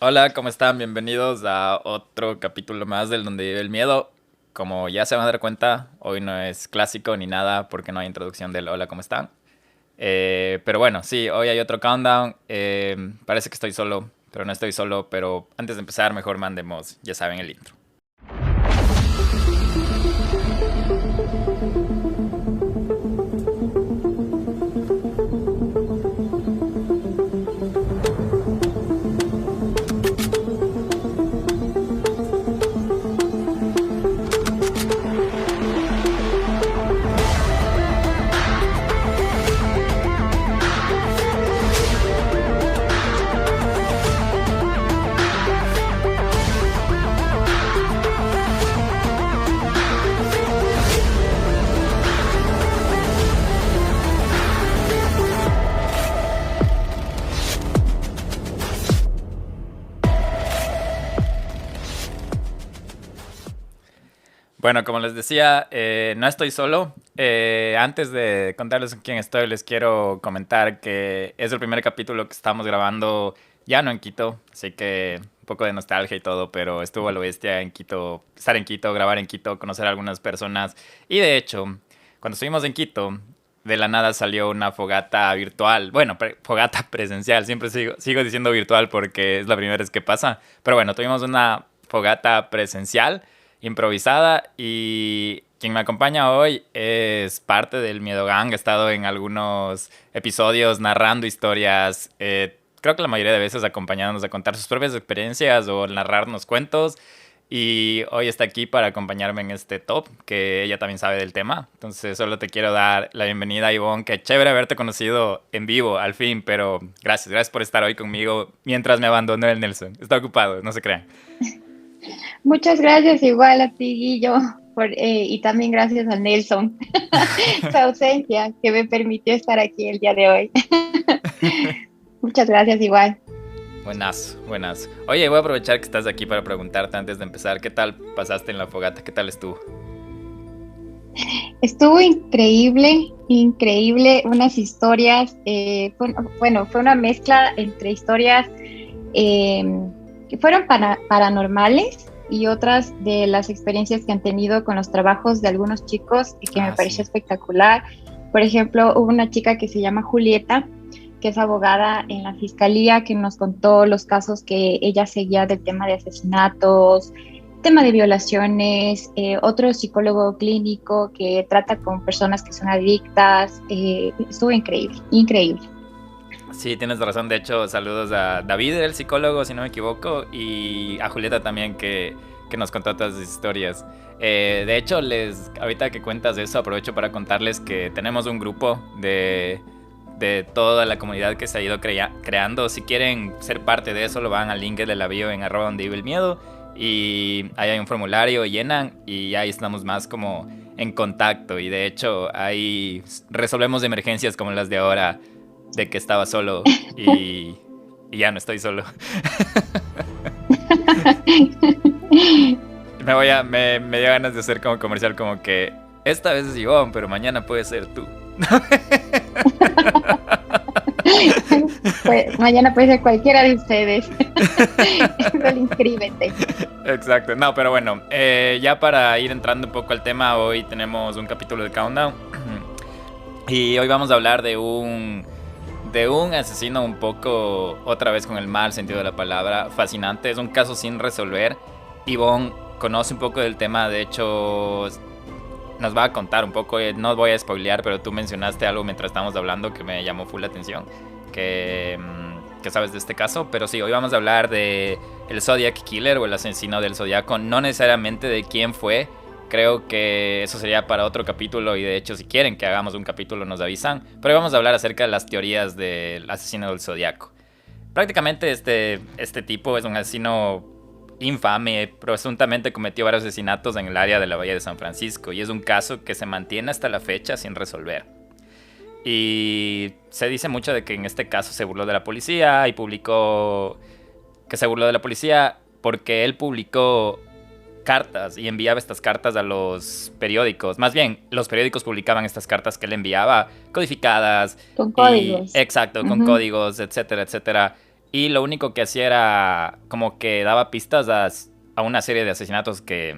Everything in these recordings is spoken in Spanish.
Hola, ¿cómo están? Bienvenidos a otro capítulo más del Donde vive el miedo. Como ya se van a dar cuenta, hoy no es clásico ni nada porque no hay introducción del hola, ¿cómo están? Pero bueno, sí, hoy hay otro countdown. Parece que estoy solo, pero no estoy solo. Pero antes de empezar, mejor mandemos, ya saben, el intro. Bueno, como les decía, no estoy solo. Antes de contarles con quién estoy, les quiero comentar que es el primer capítulo que estamos grabando ya no en Quito, así que un poco de nostalgia y todo, pero estuvo a lo bestia en Quito, estar en Quito, grabar en Quito, conocer a algunas personas. Y de hecho, cuando estuvimos en Quito, de la nada salió una fogata virtual. Bueno, fogata presencial, siempre sigo diciendo virtual porque es la primera vez que pasa. Pero bueno, tuvimos una fogata presencial improvisada y quien me acompaña hoy es parte del Miedo Gang. Ha estado en algunos episodios narrando historias, creo que la mayoría de veces acompañándonos a contar sus propias experiencias o narrarnos cuentos. Y hoy está aquí para acompañarme en este top, que ella también sabe del tema. Entonces solo te quiero dar la bienvenida, Ivonne. Qué chévere haberte conocido en vivo, al fin, pero gracias por estar hoy conmigo mientras me abandonó el Nelson. Está ocupado, no se crean. Muchas gracias igual a ti, Guillo, y también gracias a Nelson, su ausencia que me permitió estar aquí el día de hoy. Muchas gracias igual. Buenas, buenas. Oye, voy a aprovechar que estás aquí para preguntarte antes de empezar, ¿qué tal pasaste en la fogata? ¿Qué tal estuvo? Estuvo increíble, increíble, unas historias, bueno, fue una mezcla entre historias eh, que fueron paranormales y otras de las experiencias que han tenido con los trabajos de algunos chicos y que me Ah, pareció sí. espectacular. Por ejemplo, hubo una chica que se llama Julieta, que es abogada en la fiscalía, que nos contó los casos que ella seguía del tema de asesinatos, tema de violaciones, otro psicólogo clínico que trata con personas que son adictas. Estuvo increíble, increíble. Sí, tienes razón. De hecho, saludos a David, el psicólogo, si no me equivoco, y a Julieta también, que nos contó todas sus historias. De hecho, ahorita que cuentas eso, aprovecho para contarles que tenemos un grupo de toda la comunidad que se ha ido creando. Si quieren ser parte de eso, lo van al link de la bio en arroba donde vive el miedo. Y ahí hay un formulario, llenan y ahí estamos más como en contacto. Y de hecho, ahí resolvemos emergencias como las de ahora, de que estaba solo y ya no estoy solo. Me dio ganas de hacer como comercial, como que esta vez es Ivonne, pero mañana puede ser tú. Pues mañana puede ser cualquiera de ustedes. Solo inscríbete. Exacto, no, pero bueno, ya para ir entrando un poco al tema, hoy tenemos un capítulo de Countdown y hoy vamos a hablar de un asesino un poco, otra vez con el mal sentido de la palabra, fascinante. Es un caso sin resolver. Yvonne conoce un poco del tema, de hecho nos va a contar un poco, no voy a spoilear, pero tú mencionaste algo mientras estábamos hablando que me llamó full la atención, que sabes de este caso. Pero sí, hoy vamos a hablar de el Zodiac Killer o el asesino del Zodiaco, no necesariamente de quién fue. Creo que eso sería para otro capítulo y de hecho si quieren que hagamos un capítulo nos avisan. Pero hoy vamos a hablar acerca de las teorías del asesino del Zodiaco. Prácticamente este tipo es un asesino infame, presuntamente cometió varios asesinatos en el área de la Bahía de San Francisco y es un caso que se mantiene hasta la fecha sin resolver. Y se dice mucho de que en este caso se burló de la policía y publicó que se burló de la policía porque él publicó cartas y enviaba estas cartas a los periódicos. Más bien, los periódicos publicaban estas cartas que él enviaba, codificadas Con y códigos. exacto, con Ujú. códigos, etcétera, etcétera. y lo único que hacía era como que daba pistas a una serie de asesinatos que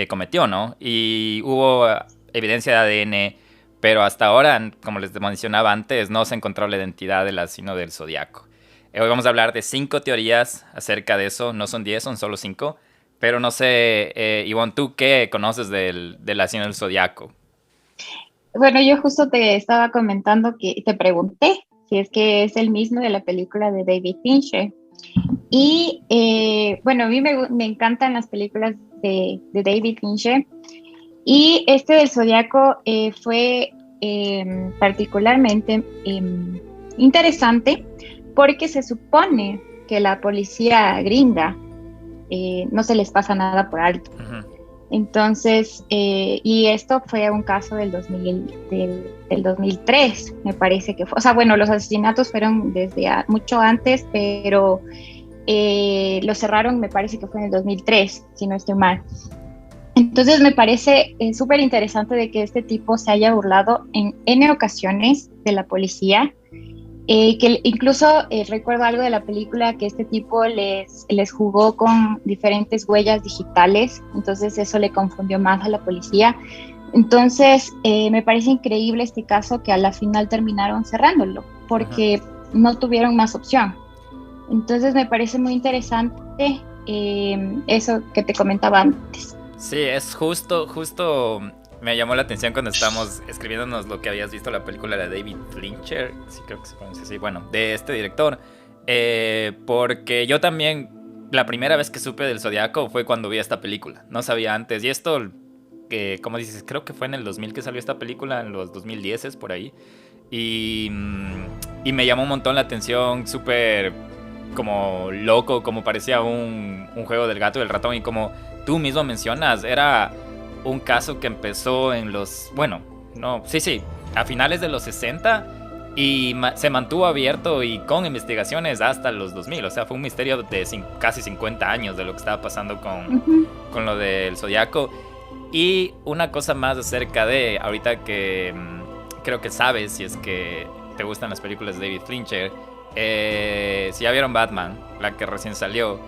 cometió, ¿no? Y hubo evidencia de ADN, pero hasta ahora, como les mencionaba antes, no se encontró la identidad del asesino del Zodiaco. Hoy vamos a hablar de 5 teorías acerca de eso, no son 10, son solo 5. Pero no sé, Ivonne, ¿tú qué conoces del asesino del Zodiaco? Bueno, yo justo te estaba comentando que te pregunté si es que es el mismo de la película de David Fincher. Y bueno, a mí me encantan las películas de David Fincher. Y este del Zodiaco fue particularmente interesante porque se supone que la policía gringa no se les pasa nada por alto. Ujú. Entonces, y esto fue un caso del 2003, me parece que fue. O sea, bueno, los asesinatos fueron desde mucho antes, pero lo cerraron, me parece que fue en el 2003, si no estoy mal. Entonces, me parece súper interesante de que este tipo se haya burlado en N ocasiones de la policía. Que incluso recuerdo algo de la película que este tipo les jugó con diferentes huellas digitales, entonces eso le confundió más a la policía. Entonces me parece increíble este caso que a la final terminaron cerrándolo Ujú. porque no tuvieron más opción. Entonces me parece muy interesante eso que te comentaba antes. Sí, es justo me llamó la atención cuando estábamos escribiéndonos lo que habías visto la película de David Fincher, sí creo que se pronuncia así, bueno, de este director, porque yo también, la primera vez que supe del Zodiaco fue cuando vi esta película, no sabía antes, y esto, como dices, creo que fue en el 2000 que salió esta película, en los 2010 es por ahí, y, y me llamó un montón la atención, súper como loco, como parecía un juego del gato y el ratón. Y como tú mismo mencionas, era un caso que empezó en los... Bueno, no, sí, a finales de los 60 y se mantuvo abierto y con investigaciones hasta los 2000. O sea, fue un misterio de casi 50 años de lo que estaba pasando Ujú. con lo del Zodiaco. Y una cosa más acerca de, ahorita que creo que sabes si es que te gustan las películas de David Fincher, si ya vieron Batman, la que recién salió,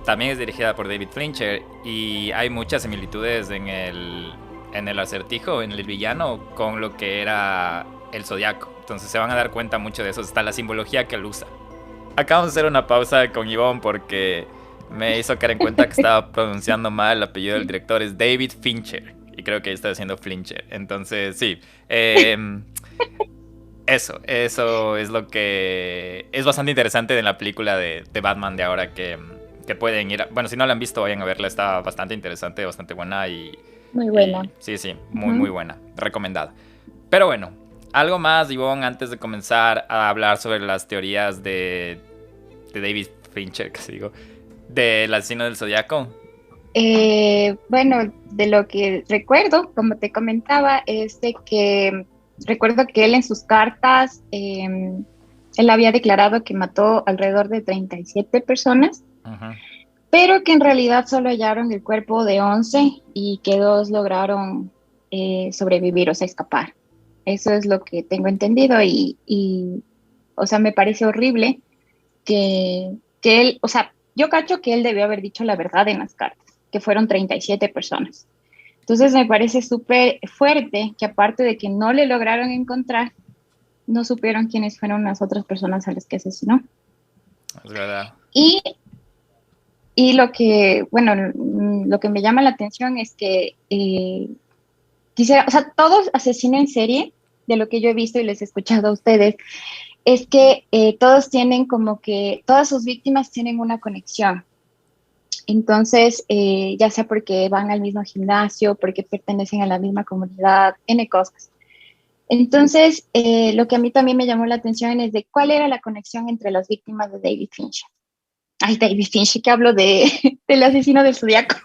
también es dirigida por David Fincher y hay muchas similitudes en el acertijo, en el villano, con lo que era el Zodiaco. Entonces se van a dar cuenta mucho de eso, está la simbología que él usa. Acabamos de hacer una pausa con Ivonne porque me hizo caer en cuenta que estaba pronunciando mal el apellido del director, es David Fincher. Y creo que está diciendo Flincher. Entonces, sí. Eso es lo que es bastante interesante en la película de Batman de ahora que pueden ir. Bueno, si no la han visto, vayan a verla. Está bastante interesante, bastante buena Muy buena. y sí, muy Ujú. buena. Recomendada. Pero bueno, algo más, Ivonne, antes de comenzar a hablar sobre las teorías de David Fincher, que se digo, del asesino del Zodiaco. Bueno, de lo que recuerdo, como te comentaba, es de que recuerdo que él en sus cartas, él había declarado que mató alrededor de 37 personas, Ujú. pero que en realidad solo hallaron el cuerpo de 11 y que dos lograron sobrevivir, o sea, escapar. Eso es lo que tengo entendido o sea, me parece horrible que él, o sea, yo cacho que él debió haber dicho la verdad en las cartas, que fueron 37 personas. Entonces me parece súper fuerte que aparte de que no le lograron encontrar, no supieron quiénes fueron las otras personas a las que asesinó. Es verdad. Y, y lo que, bueno, lo que me llama la atención es que quisiera, o sea, todos asesinos en serie, de lo que yo he visto y les he escuchado a ustedes, es que todos tienen como que, todas sus víctimas tienen una conexión. Entonces, ya sea porque van al mismo gimnasio, porque pertenecen a la misma comunidad, N cosas. Entonces, lo que a mí también me llamó la atención es de cuál era la conexión entre las víctimas de David Fincher. Ay, David Fincher, que hablo del asesino del Zodiaco.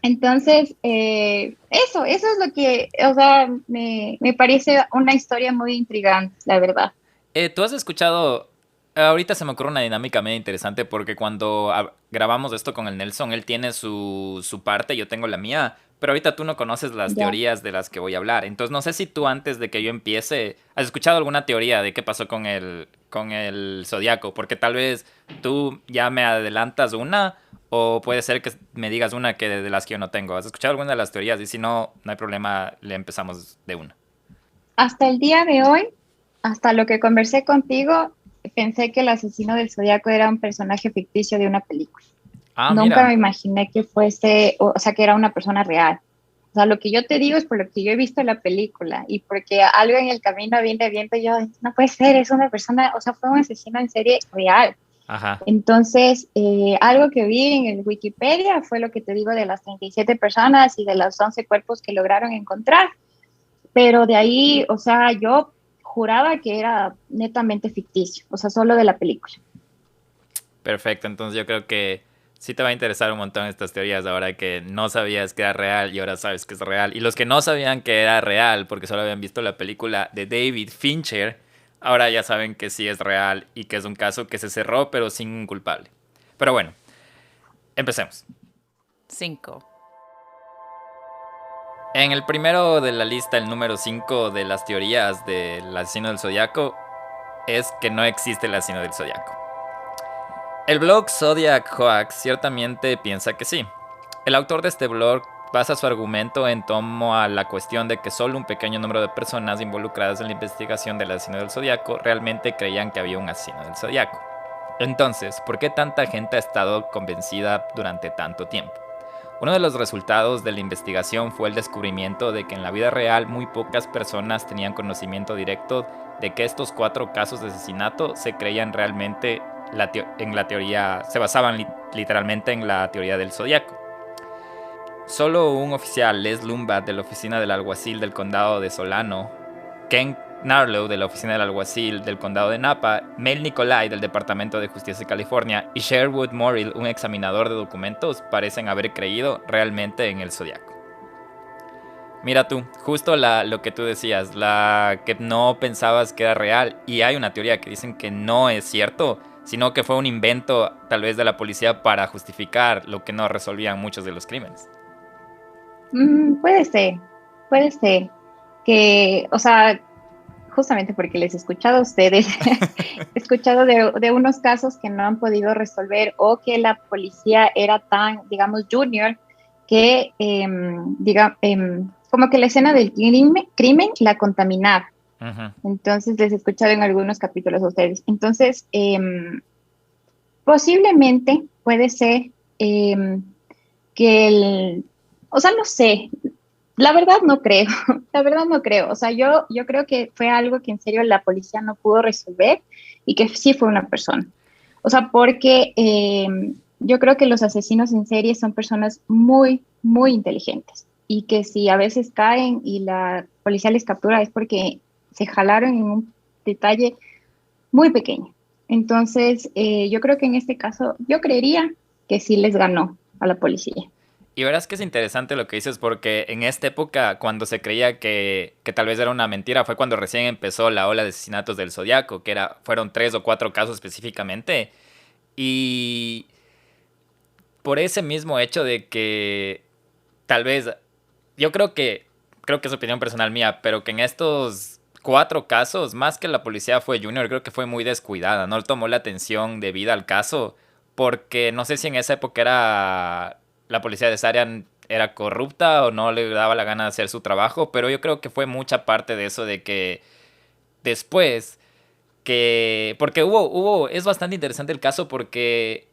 Entonces, eso es lo que, o sea, me parece una historia muy intrigante, la verdad. ¿Tú has escuchado? Ahorita se me ocurre una dinámica medio interesante porque cuando grabamos esto con el Nelson, él tiene su parte, yo tengo la mía, pero ahorita tú no conoces las Ya. teorías de las que voy a hablar. Entonces no sé si tú antes de que yo empiece, has escuchado alguna teoría de qué pasó con el zodiaco, porque tal vez tú ya me adelantas una o puede ser que me digas una que de las que yo no tengo. ¿Has escuchado alguna de las teorías? Y si no, no hay problema, le empezamos de una. Hasta el día de hoy, hasta lo que conversé contigo, pensé que el asesino del Zodíaco era un personaje ficticio de una película. Ah, Nunca mira. me imaginé que fuese, o sea, que era una persona real. O sea, lo que yo te digo es por lo que yo he visto en la película y porque algo en el camino viene viendo yo, no puede ser, es una persona, o sea, fue un asesino en serie real. Ajá. Entonces, algo que vi en el Wikipedia fue lo que te digo de las 37 personas y de los 11 cuerpos que lograron encontrar, pero de ahí, o sea, yo juraba que era netamente ficticio, o sea, solo de la película. Perfecto, entonces yo creo que sí te va a interesar un montón estas teorías ahora que no sabías que era real y ahora sabes que es real. Y los que no sabían que era real porque solo habían visto la película de David Fincher, ahora ya saben que sí es real y que es un caso que se cerró pero sin un culpable. Pero bueno, empecemos. 5. En el primero de la lista, el número 5 de las teorías del asesino del zodiaco es que no existe el asesino del zodiaco. El blog Zodiac Hoax ciertamente piensa que sí. El autor de este blog basa su argumento en torno a la cuestión de que solo un pequeño número de personas involucradas en la investigación del asesino del zodiaco realmente creían que había un asesino del zodiaco. Entonces, ¿por qué tanta gente ha estado convencida durante tanto tiempo? Uno de los resultados de la investigación fue el descubrimiento de que en la vida real muy pocas personas tenían conocimiento directo de que estos 4 casos de asesinato se creían realmente en la teoría, se basaban literalmente en la teoría del zodiaco. Solo un oficial, Les Lumbat, de la oficina del alguacil del condado de Solano, Ken Narlow, de la oficina del alguacil del condado de Napa, Mel Nicolai, del Departamento de Justicia de California, y Sherwood Morrill, un examinador de documentos, parecen haber creído realmente en el zodiaco. Mira tú, justo lo que tú decías, la que no pensabas que era real, y hay una teoría que dicen que no es cierto, sino que fue un invento tal vez de la policía para justificar lo que no resolvían muchos de los crímenes. Puede ser que, o sea, justamente porque les he escuchado a ustedes, he escuchado de unos casos que no han podido resolver o que la policía era tan, digamos, junior, que, como que la escena del crimen la contaminaba. Ujú. Entonces, les he escuchado en algunos capítulos a ustedes. Entonces, posiblemente puede ser em, que o sea, no sé, la verdad no creo, la verdad no creo. O sea, yo creo que fue algo que en serio la policía no pudo resolver y que sí fue una persona. O sea, porque yo creo que los asesinos en serie son personas muy, muy inteligentes y que si a veces caen y la policía les captura es porque se jalaron en un detalle muy pequeño. Entonces, yo creo que en este caso, yo creería que sí les ganó a la policía. Y verás que es interesante lo que dices porque en esta época, cuando se creía que tal vez era una mentira, fue cuando recién empezó la ola de asesinatos del Zodiaco, que fueron 3 o 4 casos específicamente. Y por ese mismo hecho de que tal vez, yo creo que es opinión personal mía, pero que en estos 4 casos, más que la policía fue Junior, creo que fue muy descuidada, no tomó la atención debida al caso, porque no sé si en esa época la policía de esa área era corrupta o no le daba la gana de hacer su trabajo, pero yo creo que fue mucha parte de eso de que después porque es bastante interesante el caso porque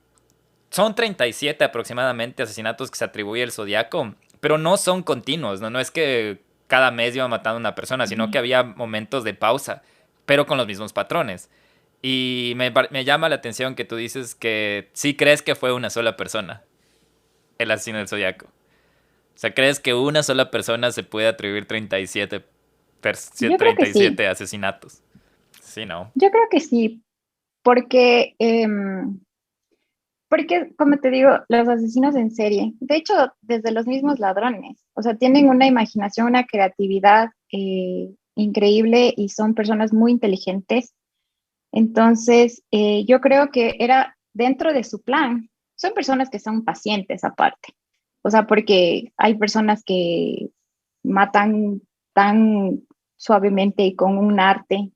son 37 aproximadamente asesinatos que se atribuye el Zodiaco, pero no son continuos, ¿no? No es que cada mes iba matando a una persona, sino que había momentos de pausa, pero con los mismos patrones. Y me llama la atención que tú dices que sí crees que fue una sola persona, el asesino del Zodiaco. O sea, ¿crees que una sola persona se puede atribuir Yo creo que treinta y sí, siete asesinatos? Sí, ¿no? yo creo que sí, porque, porque, como te digo, los asesinos en serie, de hecho, desde los mismos ladrones, o sea, tienen una imaginación, una creatividad increíble y son personas muy inteligentes. Entonces, yo creo que era dentro de su plan. Son personas que son pacientes aparte. O sea, porque hay personas que matan tan suavemente y con un arte.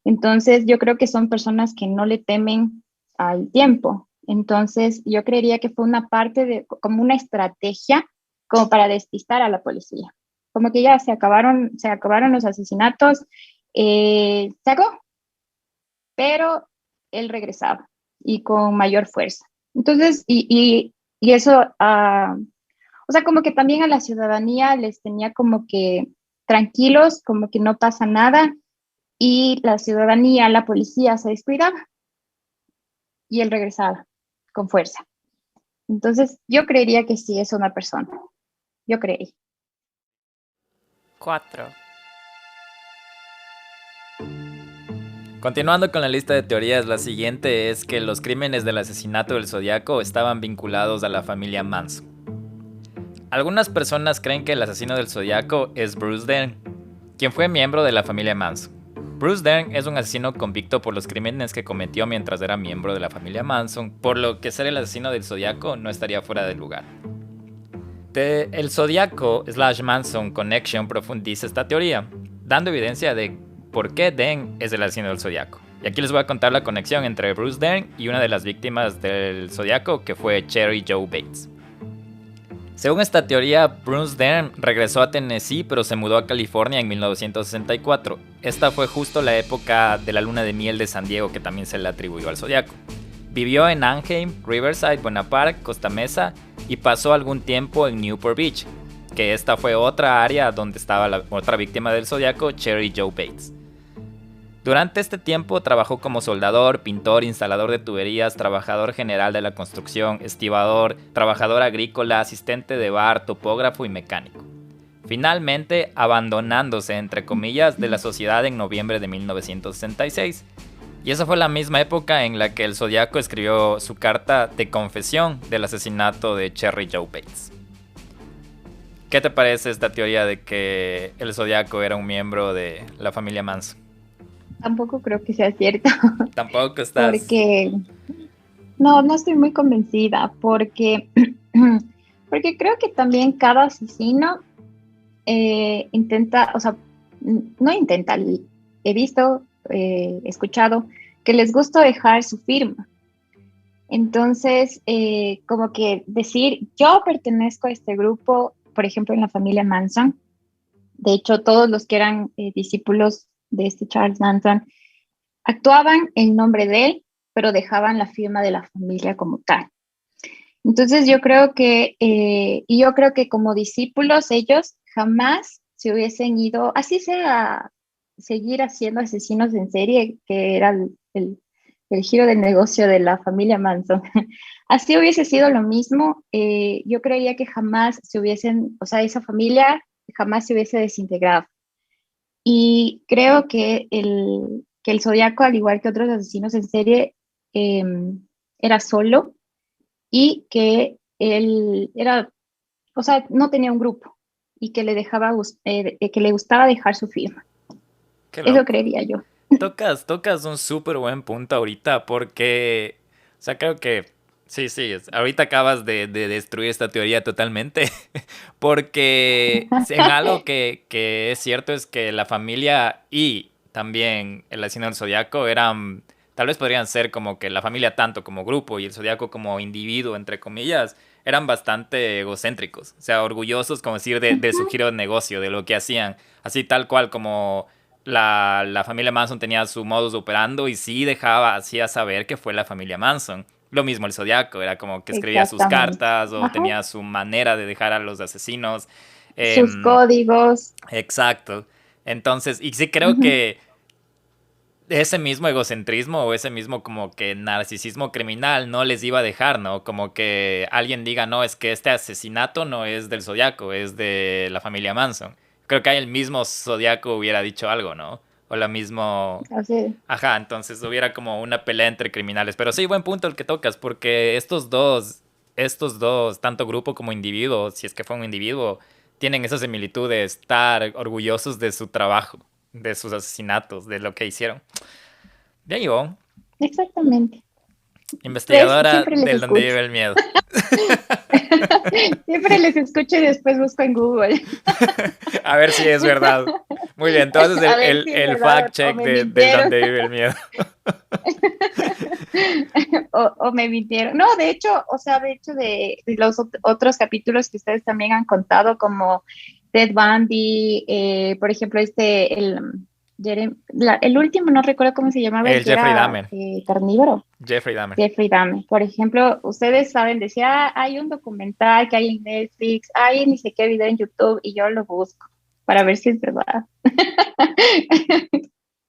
Entonces, yo creo que son personas que no le temen al tiempo. Entonces, yo creería que fue una parte de, como una estrategia, como para despistar a la policía. Como que ya se acabaron los asesinatos, se acabó, pero él regresaba y con mayor fuerza. Entonces, y eso, o sea, como que también a la ciudadanía les tenía como que tranquilos, como que no pasa nada, y la ciudadanía, la policía se descuidaba y él regresaba con fuerza. Entonces, yo creería que sí es una persona, yo creí. 4. Continuando con la lista de teorías, la siguiente es que los crímenes del asesinato del Zodiaco estaban vinculados a la familia Manson. Algunas personas creen que el asesino del Zodiaco es Bruce Dern, quien fue miembro de la familia Manson. Bruce Dern es un asesino convicto por los crímenes que cometió mientras era miembro de la familia Manson, por lo que ser el asesino del Zodiaco no estaría fuera de lugar. El Zodiaco/Manson Connection profundiza esta teoría, dando evidencia de por qué Dern es el asesino del Zodiaco. Y aquí les voy a contar la conexión entre Bruce Dern y una de las víctimas del Zodiaco, que fue Cheri Jo Bates. Según esta teoría, Bruce Dern regresó a Tennessee pero se mudó a California en 1964. Esta fue justo la época de la luna de miel de San Diego, que también se le atribuyó al Zodiaco. Vivió en Anaheim, Riverside, Buena Park, Costa Mesa y pasó algún tiempo en Newport Beach, que esta fue otra área donde estaba la otra víctima del Zodiaco, Cheri Jo Bates. Durante este tiempo trabajó como soldador, pintor, instalador de tuberías, trabajador general de la construcción, estibador, trabajador agrícola, asistente de bar, topógrafo y mecánico. Finalmente, abandonándose, entre comillas, de la sociedad en noviembre de 1966. Y esa fue la misma época en la que el Zodiaco escribió su carta de confesión del asesinato de Cheri Jo Bates. ¿Qué te parece esta teoría de que el Zodiaco era un miembro de la familia Manson? Tampoco creo que sea cierto, Tampoco estás... porque no estoy muy convencida, porque, porque creo que también cada asesino intenta, o sea, no intenta, he visto, escuchado, que les gusta dejar su firma. Entonces, como que decir, yo pertenezco a este grupo, por ejemplo, en la familia Manson, de hecho, todos los que eran discípulos de este Charles Manson actuaban en nombre de él, pero dejaban la firma de la familia como tal. Entonces yo creo que como discípulos ellos jamás se hubiesen ido, así sea, seguir haciendo asesinos en serie, que era el giro del negocio de la familia Manson. Así hubiese sido lo mismo, yo creía que jamás se hubiesen, o sea, esa familia jamás se hubiese desintegrado. Y creo que el Zodiaco, al igual que otros asesinos en serie, eh, era solo y que él era, o sea, no tenía un grupo y que que le gustaba dejar su firma. Qué Eso loco. creería yo. Tocas un súper buen punto ahorita porque, o sea, creo que sí, sí, ahorita acabas de destruir esta teoría totalmente porque en algo que es cierto es que la familia y también el asesino del Zodiaco eran, tal vez podrían ser como que la familia tanto como grupo y el Zodiaco como individuo, entre comillas, eran bastante egocéntricos, o sea, orgullosos, como decir, de su giro de negocio, de lo que hacían, así tal cual como la familia Manson tenía su modus operando y sí hacía saber que fue la familia Manson. Lo mismo el Zodiaco, era como que escribía sus Exactamente. cartas o Ajá. tenía su manera de dejar a los asesinos. Sus Em, códigos. exacto. Entonces, y sí creo Ujú. que ese mismo egocentrismo o ese mismo como que narcisismo criminal no les iba a dejar, ¿no? Como que alguien diga, no, es que este asesinato no es del Zodiaco, es de la familia Manson. Creo que ahí el mismo Zodiaco hubiera dicho algo, ¿no? O la mismo... Así, Ajá, entonces hubiera como una pelea entre criminales. Pero sí, buen punto el que tocas, porque estos dos, tanto grupo como individuo, si es que fue un individuo, tienen esa similitud de estar orgullosos de su trabajo, de sus asesinatos, de lo que hicieron. Bien, Ivonne, exactamente. ¿Ves? investigadora Siempre les del donde escucho. vive el miedo. Siempre les escucho y después busco en Google. A ver si es verdad. Muy bien, entonces A ver si es el verdad fact o check me de mintieron. Donde vive el miedo. O me mintieron. No, de hecho, o sea, de hecho de los otros capítulos que ustedes también han contado, como Ted Bundy, por ejemplo, el último, no recuerdo cómo se llamaba, el El que Jeffrey era Dahmer. carnívoro, Jeffrey Dahmer. Jeffrey Dahmer. Por ejemplo, ustedes saben, decía, "Ah, hay un documental que hay en Netflix, hay ni sé qué video en YouTube", y yo lo busco para ver si es verdad.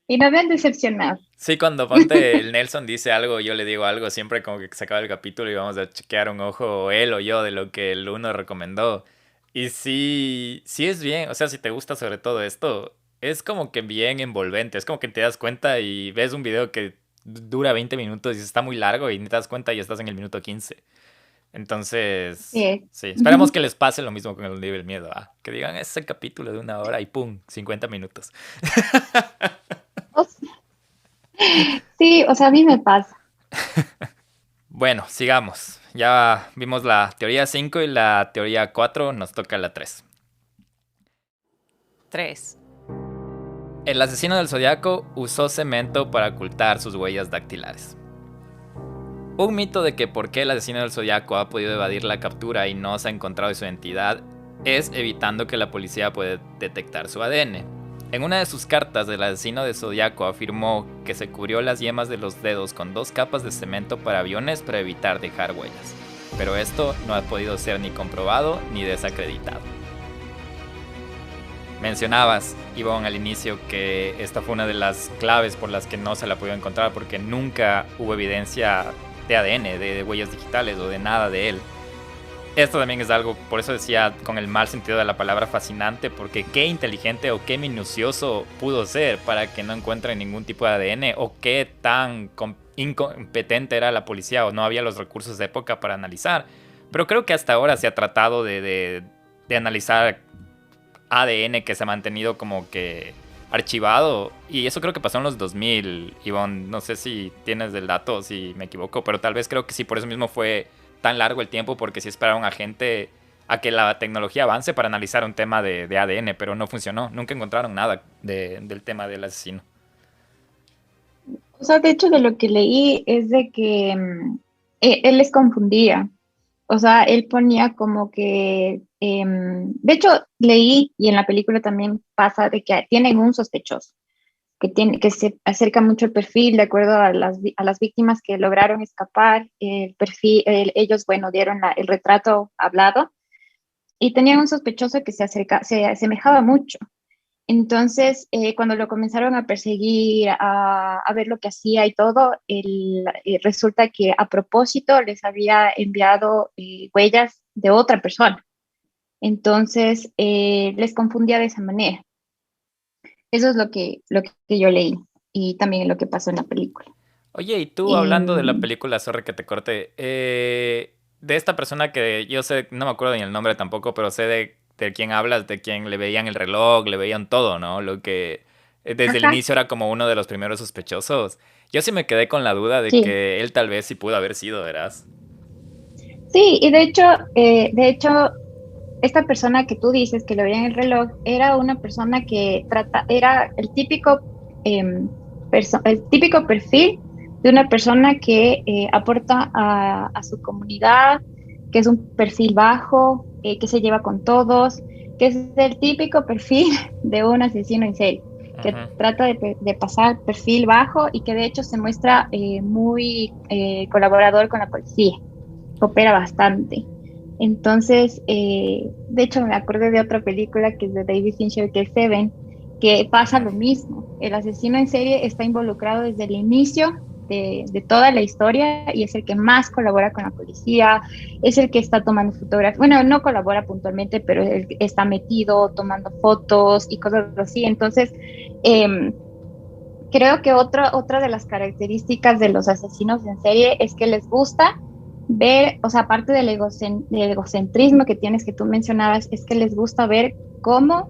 Y no me han decepcionado. Sí, cuando ponte el Nelson dice algo, yo le digo algo, siempre como que se acaba el capítulo y vamos a chequear un ojo, o él o yo, de lo que el uno recomendó. Y sí, sí es bien, o sea, si te gusta sobre todo esto, es como que bien envolvente, es como que te das cuenta y ves un video que dura 20 minutos y está muy largo y ni te das cuenta y estás en el minuto 15. Entonces, Sí. sí, esperemos que les pase lo mismo con el nivel miedo, ¿ah? Que digan ese capítulo de 1 hora y pum, 50 minutos. O Sí, o sea, a mí me pasa. Bueno, sigamos. Ya vimos la teoría 5 y la teoría 4, nos toca la 3. 3. El asesino del zodiaco usó cemento para ocultar sus huellas dactilares. Un mito de que por qué el asesino del zodiaco ha podido evadir la captura y no se ha encontrado su identidad es evitando que la policía pueda detectar su ADN. En una de sus cartas, el asesino del zodiaco afirmó que se cubrió las yemas de los dedos con 2 capas de cemento para aviones para evitar dejar huellas. Pero esto no ha podido ser ni comprobado ni desacreditado. Mencionabas, Ivonne, al inicio que esta fue una de las claves por las que no se la pudo encontrar, porque nunca hubo evidencia de ADN, de huellas digitales o de nada de él. Esto también es algo, por eso decía con el mal sentido de la palabra, fascinante, porque qué inteligente o qué minucioso pudo ser para que no encuentren ningún tipo de ADN, o qué tan incompetente era la policía o no había los recursos de época para analizar. Pero creo que hasta ahora se ha tratado de analizar ADN que se ha mantenido como que archivado, y eso creo que pasó en los 2000, Ivonne, no sé si tienes el dato o si me equivoco, pero tal vez creo que sí, por eso mismo fue tan largo el tiempo, porque sí esperaron a gente a que la tecnología avance para analizar un tema de ADN, pero no funcionó, nunca encontraron nada del tema del asesino. O sea, de hecho, de lo que leí es de que él les confundía. O sea, él ponía como que, de hecho, leí y en la película también pasa de que tienen un sospechoso que se acerca mucho el perfil de acuerdo a a las víctimas que lograron escapar. El perfil, ellos, bueno, dieron el retrato hablado y tenían un sospechoso que se asemejaba mucho. Entonces, cuando lo comenzaron a perseguir, a ver lo que hacía y todo, resulta que a propósito les había enviado huellas de otra persona. Entonces, les confundía de esa manera. Eso es lo que yo leí y también lo que pasó en la película. Oye, y tú hablando de la Em, película, sorry que te corte, de esta persona que yo sé, no me acuerdo ni el nombre tampoco, pero sé de quién hablas, de quién le veían el reloj, le veían todo, ¿no? Lo que desde el ajá, inicio era como uno de los primeros sospechosos. Yo sí me quedé con la duda de sí. que él tal vez sí pudo haber sido, ¿verás? Sí, y de hecho, esta persona que tú dices que le veía en el reloj era una persona que era el típico perfil de una persona que aporta a su comunidad, que es un perfil bajo, que se lleva con todos, que es el típico perfil de un asesino en serie, que Ujú. trata de pasar perfil bajo y que de hecho se muestra muy colaborador con la policía, coopera bastante. Entonces, de hecho, me acordé de otra película que es de David Fincher, que es Seven, que pasa lo mismo. El asesino en serie está involucrado desde el inicio de toda la historia y es el que más colabora con la policía, es el que está tomando fotografías. Bueno, no colabora puntualmente, pero él está metido tomando fotos y cosas así. Entonces, eh, creo que otra de las características de los asesinos en serie es que les gusta ver, o sea, aparte del egocentrismo que tienes que tú mencionabas, es que les gusta ver cómo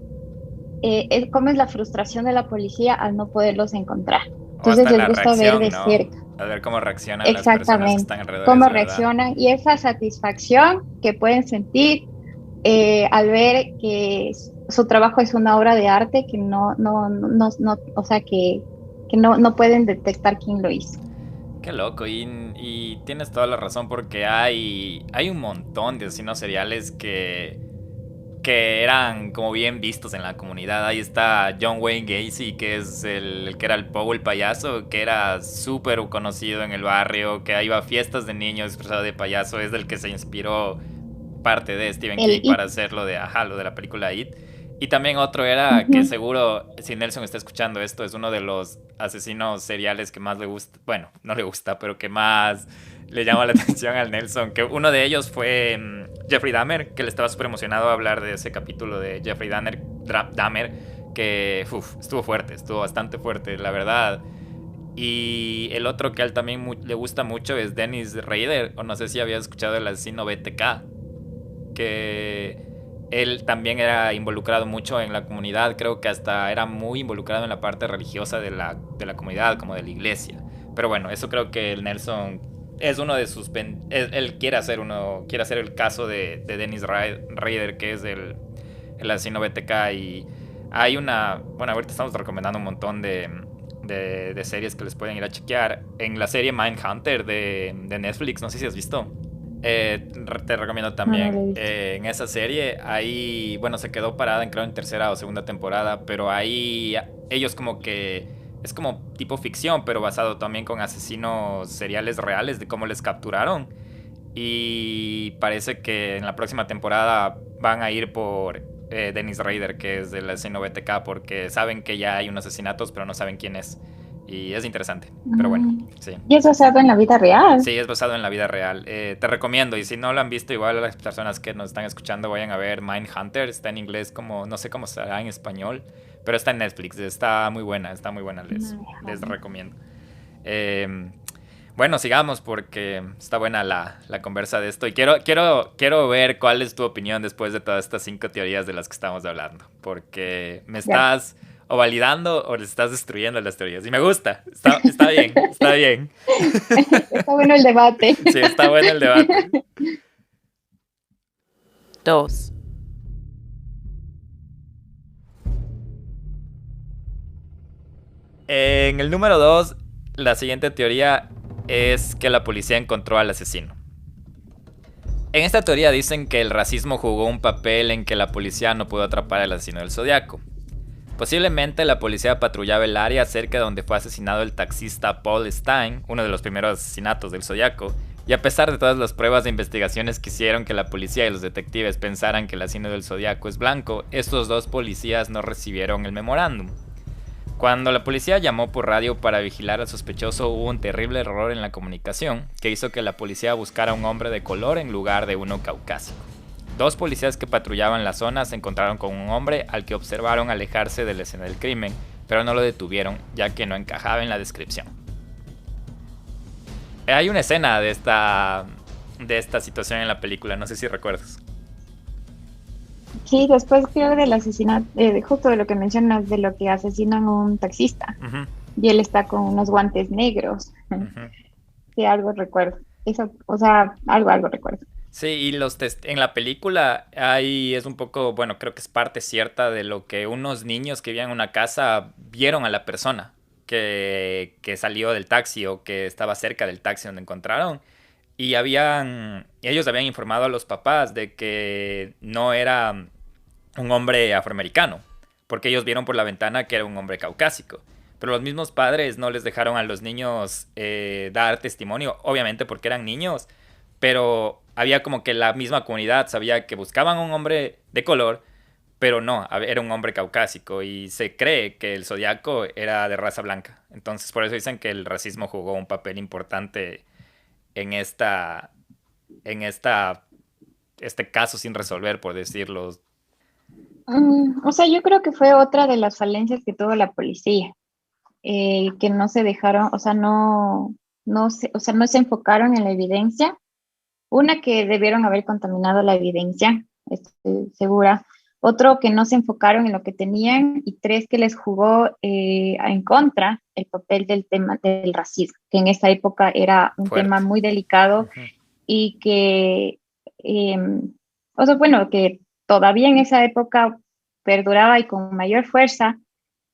es la frustración de la policía al no poderlos encontrar. O Entonces hasta les la gusta ver reacción, de ¿no? cerca. a ver cómo reaccionan las personas que exactamente, están alrededor, es cómo verdad. reaccionan y esa satisfacción que pueden sentir al ver que su trabajo es una obra de arte que o sea, que no pueden detectar quién lo hizo. Qué loco, y tienes toda la razón porque hay un montón de asesinos seriales que eran como bien vistos en la comunidad. Ahí está John Wayne Gacy, que es el que era el Pogo, el payaso, que era súper conocido en el barrio, que iba a fiestas de niños disfrazado de payaso, es del que se inspiró parte de Stephen El King IT. para hacer lo de, ajá, lo de la película It. Y también otro era que Ujú. seguro, si Nelson está escuchando esto, es uno de los asesinos seriales que más le gusta, bueno, no le gusta, pero que más le llama la atención al Nelson. Que uno de ellos fue Jeffrey Dahmer, que le estaba súper emocionado a hablar de ese capítulo de Jeffrey Dahmer que estuvo fuerte, estuvo bastante fuerte, la verdad. Y el otro que a él también le gusta mucho es Dennis Rader, o no sé si habías escuchado el asesino BTK, que él también era involucrado mucho en la comunidad, creo que hasta era muy involucrado en la parte religiosa de la comunidad, como de la iglesia. Pero bueno, eso creo que el Nelson es uno de sus... Él quiere hacer el caso de Dennis Rader, que es el asesino BTK. Y hay una... Bueno, ahorita estamos recomendando un montón de series que les pueden ir a chequear. En la serie Mindhunter de Netflix, no sé si has visto. Te recomiendo No, no lo también. he visto. En esa serie, ahí, bueno, se quedó parada creo en tercera o segunda temporada, pero ahí ellos como que es como tipo ficción, pero basado también con asesinos seriales reales de cómo les capturaron. Y parece que en la próxima temporada van a ir por Dennis Rader, que es del asesino BTK, porque saben que ya hay unos asesinatos, pero no saben quién es. Y es interesante, pero bueno, Mm. sí. Y es basado en la vida real. Sí, es basado en la vida real. Te recomiendo, y si no lo han visto, igual a las personas que nos están escuchando vayan a ver Mindhunter. Está en inglés, como no sé cómo será en español, pero está en Netflix. Está muy buena, les Ajá. recomiendo. Eh, bueno, sigamos porque está buena la conversa de esto. Y quiero ver cuál es tu opinión después de todas estas 5 teorías de las que estamos hablando. Porque me Ya. estás o validando o le estás destruyendo las teorías. Y me gusta, está bien, está bien. Está bueno el debate. Sí, está bueno el debate. 2. En el número 2, la siguiente teoría es que la policía encontró al asesino. En esta teoría dicen que el racismo jugó un papel en que la policía no pudo atrapar al asesino del Zodiaco. Posiblemente la policía patrullaba el área cerca de donde fue asesinado el taxista Paul Stein, uno de los primeros asesinatos del Zodiaco, y a pesar de todas las pruebas de investigaciones que hicieron que la policía y los detectives pensaran que el asesino del Zodiaco es blanco, estos dos policías no recibieron el memorándum. Cuando la policía llamó por radio para vigilar al sospechoso, hubo un terrible error en la comunicación que hizo que la policía buscara a un hombre de color en lugar de uno caucásico. Dos policías que patrullaban la zona se encontraron con un hombre al que observaron alejarse de la escena del crimen, pero no lo detuvieron ya que no encajaba en la descripción. Hay una escena de esta situación en la película, no sé si recuerdas. Sí, después creo del asesinato, justo de lo que mencionas, de lo que asesinan a un taxista. Ujú, Y él está con unos guantes negros. ujú. Sí, algo recuerdo. Eso, o sea, algo recuerdo. Sí, y en la película ahí es un poco, bueno, creo que es parte cierta de lo que unos niños que vivían en una casa vieron a la persona que salió del taxi o que estaba cerca del taxi donde encontraron. Y ellos habían informado a los papás de que no era un hombre afroamericano, porque ellos vieron por la ventana que era un hombre caucásico. Pero los mismos padres no les dejaron a los niños dar testimonio, obviamente porque eran niños, pero había como que la misma comunidad sabía que buscaban un hombre de color, pero no, era un hombre caucásico y se cree que el zodiaco era de raza blanca. Entonces por eso dicen que el racismo jugó un papel importante en en esta, este caso sin resolver, por decirlo. O sea, yo creo que fue otra de las falencias que tuvo la policía, que no se dejaron, o sea, o sea, no se enfocaron en la evidencia. Una, que debieron haber contaminado la evidencia, estoy segura. Otro, que no se enfocaron en lo que tenían. Y tres, que les jugó en contra el papel del tema del racismo, que en esa época era un Fuerte. tema muy delicado Ujú. y que, o sea, bueno, que todavía en esa época perduraba y con mayor fuerza,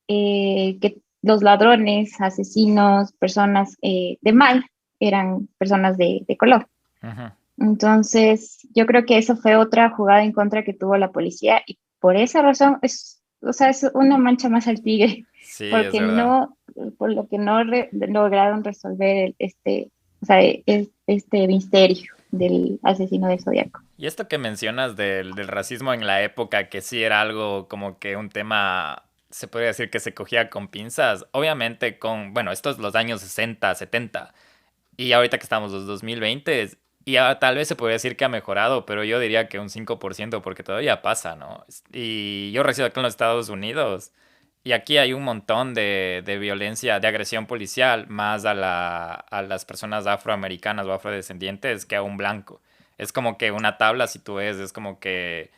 que los ladrones, asesinos, personas de mal, eran personas de color. Ujú. Entonces, yo creo que eso fue otra jugada en contra que tuvo la policía y por esa razón es, o sea, es una mancha más al tigre, Sí, es porque verdad. no, por lo que no lograron resolver o sea, este misterio del asesino del Zodíaco. Y esto que mencionas del racismo en la época, que sí era algo como que un tema, se podría decir que se cogía con pinzas, obviamente con, bueno, estos los años 60 70 y ahorita que estamos los 2020, y tal vez se podría decir que ha mejorado, pero yo diría que un 5% porque todavía pasa, ¿no? Y yo resido aquí en los Estados Unidos y aquí hay un montón de violencia, de agresión policial, más a las personas afroamericanas o afrodescendientes que a un blanco. Es como que una tabla, si tú ves, es como que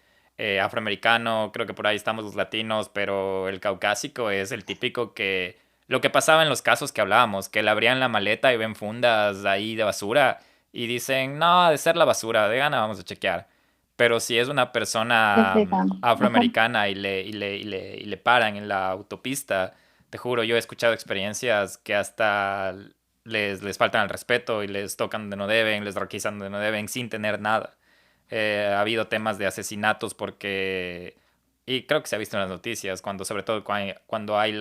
afroamericano, creo que por ahí estamos los latinos, pero el caucásico es el típico que lo que pasaba en los casos que hablábamos, que le abrían la maleta y ven fundas ahí de basura y dicen, no, ha de ser la basura, de gana vamos a chequear. Pero si es una persona Ajá. afroamericana y le paran en la autopista, te juro, yo he escuchado experiencias que hasta les faltan al respeto y les tocan donde no deben, les requisan donde no deben sin tener nada. Ha habido temas de asesinatos porque, y creo que se ha visto en las noticias, cuando sobre todo cuando hay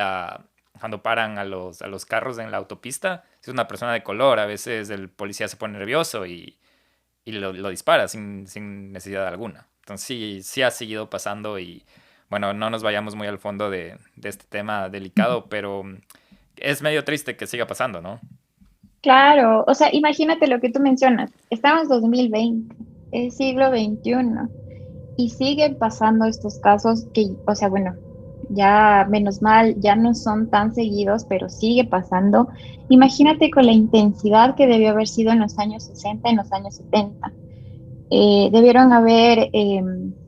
cuando paran a a los carros en la autopista, si es una persona de color, a veces el policía se pone nervioso y lo dispara sin necesidad alguna. Entonces sí, sí ha seguido pasando y bueno, no nos vayamos muy al fondo de este tema delicado, pero es medio triste que siga pasando, ¿no? Claro, o sea, imagínate lo que tú mencionas. Estamos 2020, es siglo XXI, y siguen pasando estos casos que, o sea, bueno, ya menos mal, ya no son tan seguidos, pero sigue pasando. Imagínate con la intensidad que debió haber sido en los años 60, en los años 70. Debieron haber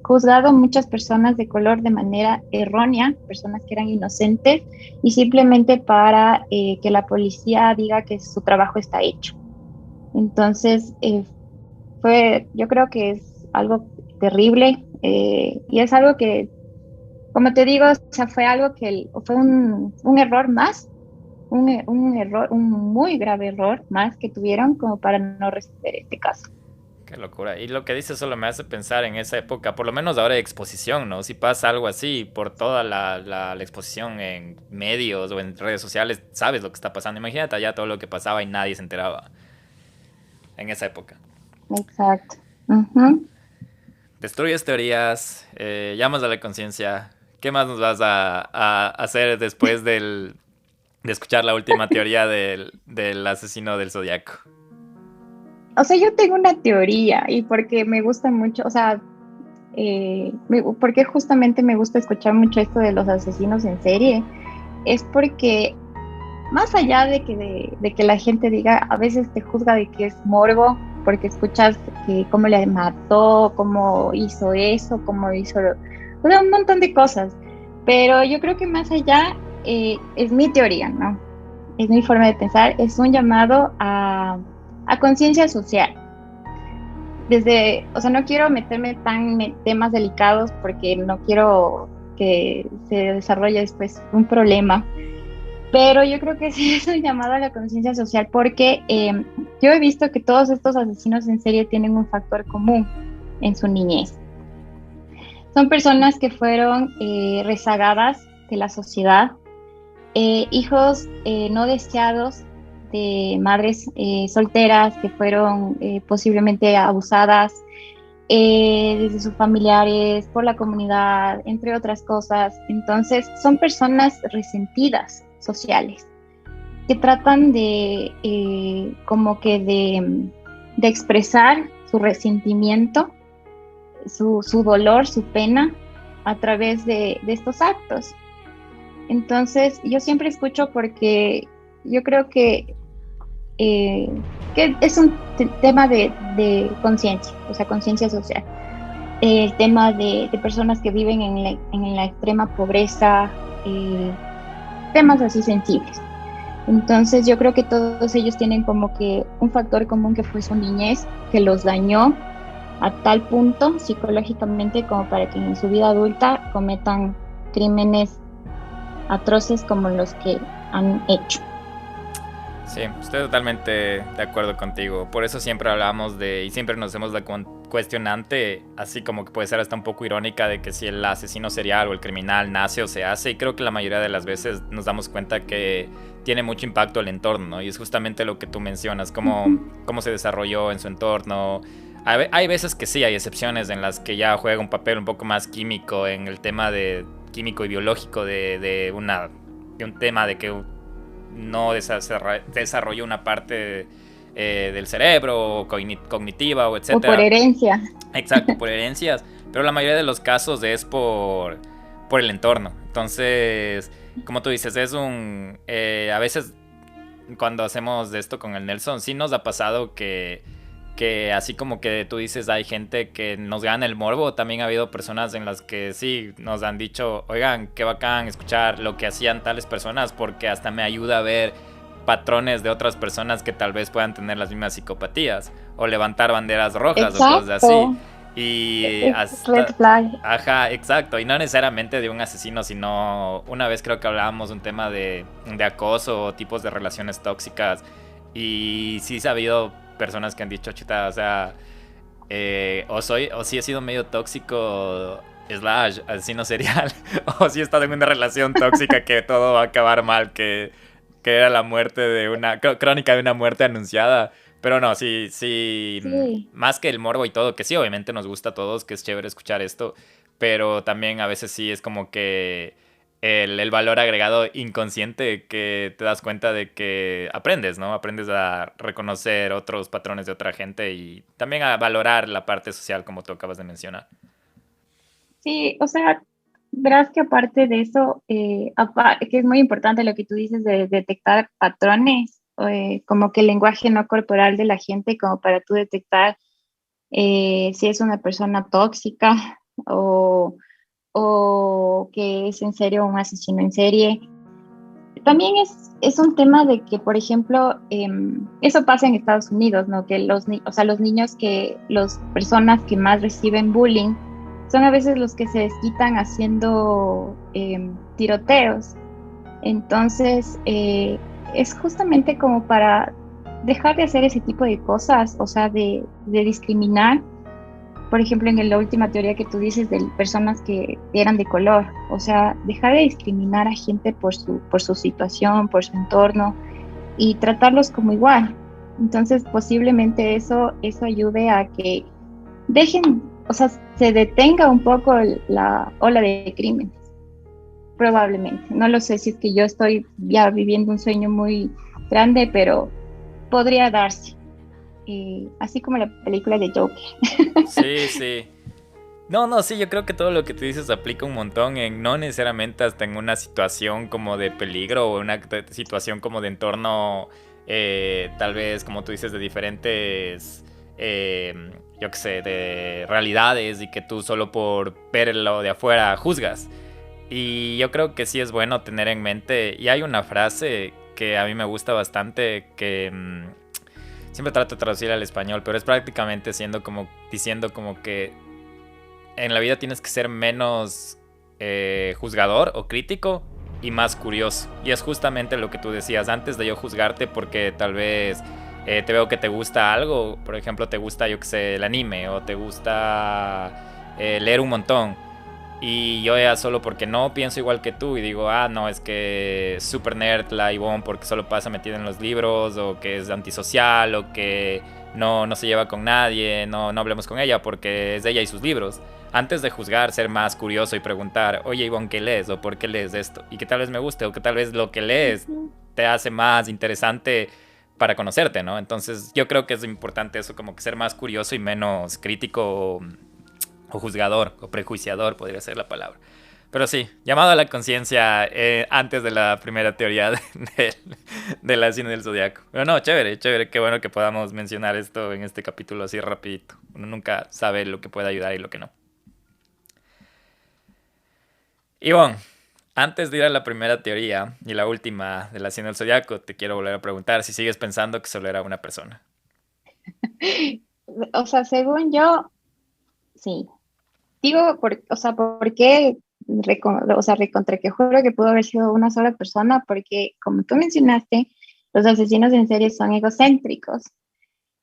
juzgado muchas personas de color de manera errónea, personas que eran inocentes, y simplemente para que la policía diga que su trabajo está hecho. Entonces, yo creo que es algo terrible y es algo que, como te digo, o sea, fue algo que fue un error más, un error, un muy grave error más que tuvieron como para no resolver este caso. Qué locura. Y lo que dice solo me hace pensar en esa época, por lo menos ahora de exposición, ¿no? Si pasa algo así, por toda la exposición en medios o en redes sociales, sabes lo que está pasando. Imagínate allá todo lo que pasaba y nadie se enteraba en esa época. Exacto. Ujú. Destruyes teorías, llamas a la conciencia. ¿Qué más nos vas a hacer después de escuchar la última teoría del asesino del Zodiaco? O sea, yo tengo una teoría y porque me gusta mucho, o sea, porque justamente me gusta escuchar mucho esto de los asesinos en serie, es porque más allá de que la gente diga, a veces te juzga de que es morbo, porque escuchas que cómo le mató, cómo hizo eso, cómo hizo, o sea, un montón de cosas. Pero yo creo que más allá es mi teoría, ¿no? Es mi forma de pensar, es un llamado a conciencia social. Desde, o sea, no quiero meterme tan en temas delicados porque no quiero que se desarrolle después un problema, pero yo creo que sí es un llamado a la conciencia social porque yo he visto que todos estos asesinos en serie tienen un factor común en su niñez. Son personas que fueron rezagadas de la sociedad, hijos no deseados de madres solteras que fueron posiblemente abusadas desde sus familiares, por la comunidad, entre otras cosas. Entonces, son personas resentidas sociales que tratan de como que de expresar su resentimiento, su dolor, su pena a través de estos actos. Entonces, yo siempre escucho porque yo creo que es un tema de conciencia, o sea, conciencia social. El tema de personas que viven en la extrema pobreza, temas así sensibles. Entonces yo creo que todos ellos tienen como que un factor común que fue su niñez, que los dañó a tal punto psicológicamente como para que en su vida adulta cometan crímenes atroces como los que han hecho. Sí, estoy totalmente de acuerdo contigo. Por eso siempre hablamos de, y siempre nos hacemos la cuestionante, así como que puede ser hasta un poco irónica, de que si el asesino serial o el criminal nace o se hace. Y creo que la mayoría de las veces nos damos cuenta que tiene mucho impacto el entorno, ¿no? Y es justamente lo que tú mencionas, cómo se desarrolló en su entorno. Hay veces que sí, hay excepciones en las que ya juega un papel un poco más químico en el tema de químico y biológico de un tema de que no desarrolla una parte del cerebro, cognitiva o O por etcétera. herencia. Exacto, por herencias. Pero la mayoría de los casos es por el entorno. Entonces, como tú dices, es un... a veces cuando hacemos de esto con el Nelson, sí nos ha pasado que así como que tú dices, hay gente que nos gana el morbo, también ha habido personas en las que sí nos han dicho, oigan, qué bacán escuchar lo que hacían tales personas porque hasta me ayuda a ver patrones de otras personas que tal vez puedan tener las mismas psicopatías o levantar banderas rojas o cosas así. Exacto. Y Red hasta... flag. Ajá, exacto. Y no necesariamente de un asesino, sino una vez creo que hablábamos un tema de acoso o tipos de relaciones tóxicas. Y sí ha habido personas que han dicho, chuta, o sea, o sí he sido medio tóxico, slash, asesino serial, o sí he estado en una relación tóxica que todo va a acabar mal, que era la muerte de una, crónica de una muerte anunciada. Pero no, sí, sí, Sí. más que el morbo y todo, que sí, obviamente nos gusta a todos, que es chévere escuchar esto, pero también a veces sí es como que el valor agregado inconsciente que te das cuenta de que aprendes, ¿no? Aprendes a reconocer otros patrones de otra gente y también a valorar la parte social como tú acabas de mencionar. Sí, o sea, verás que aparte de eso, que es muy importante lo que tú dices de detectar patrones, como que el lenguaje no corporal de la gente, como para tú detectar si es una persona tóxica o, o que es en serio un asesino en serie. También es un tema de que, por ejemplo, eso pasa en Estados Unidos, ¿no? Que o sea, los niños las personas que más reciben bullying son a veces los que se desquitan haciendo tiroteos. Entonces, es justamente como para dejar de hacer ese tipo de cosas, o sea, de discriminar por ejemplo, en la última teoría que tú dices de personas que eran de color, o sea, dejar de discriminar a gente por su situación, por su entorno y tratarlos como igual. Entonces, posiblemente eso ayude a que dejen, o sea, se detenga un poco la ola de crímenes, probablemente. No lo sé si es que yo estoy ya viviendo un sueño muy grande, pero podría darse, así como la película de Joker. Sí, sí. No, no, sí, yo creo que todo lo que tú dices aplica un montón en no necesariamente hasta en una situación como de peligro o una situación como de entorno, tal vez, como tú dices, de diferentes, eh, yo qué sé, de realidades y que tú solo por verlo de afuera juzgas. Y yo creo que sí es bueno tener en mente, y hay una frase que a mí me gusta bastante, que siempre trato de traducir al español, pero es prácticamente diciendo como que en la vida tienes que ser menos juzgador o crítico y más curioso. Y es justamente lo que tú decías antes de yo juzgarte porque tal vez te veo que te gusta algo, por ejemplo, te gusta, yo que sé, el anime o te gusta leer un montón. Y yo ya solo porque no pienso igual que tú y digo, ah, no, es que es super nerd la Ivonne porque solo pasa metida en los libros o que es antisocial o que no se lleva con nadie, no hablemos con ella porque es de ella y sus libros. Antes de juzgar, ser más curioso y preguntar, oye Ivonne, ¿qué lees? ¿O por qué lees esto? Y que tal vez me guste o que tal vez lo que lees te hace más interesante para conocerte, ¿no? Entonces yo creo que es importante eso, como que ser más curioso y menos crítico o juzgador o prejuiciador podría ser la palabra. Pero sí, llamado a la conciencia antes de la primera teoría de la cine del zodiaco. Pero no, chévere, chévere, qué bueno que podamos mencionar esto en este capítulo así rapidito. Uno nunca sabe lo que puede ayudar y lo que no. Ivonne, Antes de ir a la primera teoría y la última de la ciencia del zodiaco, te quiero volver a preguntar si sigues pensando que solo era una persona. O sea, según yo, sí. Digo, o sea, ¿por qué? O sea, recontra que juro que pudo haber sido una sola persona, porque como tú mencionaste, los asesinos en serie son egocéntricos.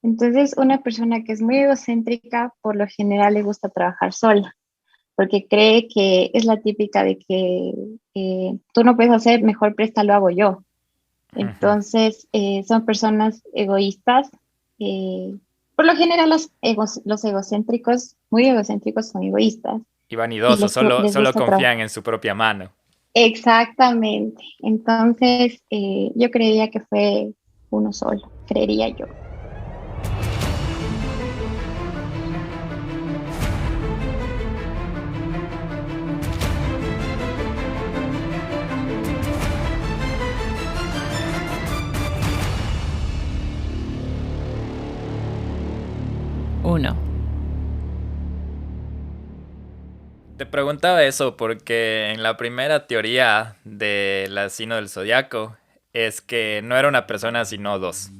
Entonces, una persona que es muy egocéntrica, por lo general le gusta trabajar sola, porque cree que es la típica de que tú no puedes hacer, mejor préstalo, hago yo. Ujú. Entonces, son personas egoístas. eh, por lo general, los egocéntricos, muy egocéntricos, son egoístas Y y vanidosos, solo, les solo gusta trabajar. confían en su propia mano. Exactamente. Entonces, yo creería que fue uno solo, creería yo. Uno. Te preguntaba eso porque en la primera teoría del asesino del zodiaco es que no era una persona sino dos.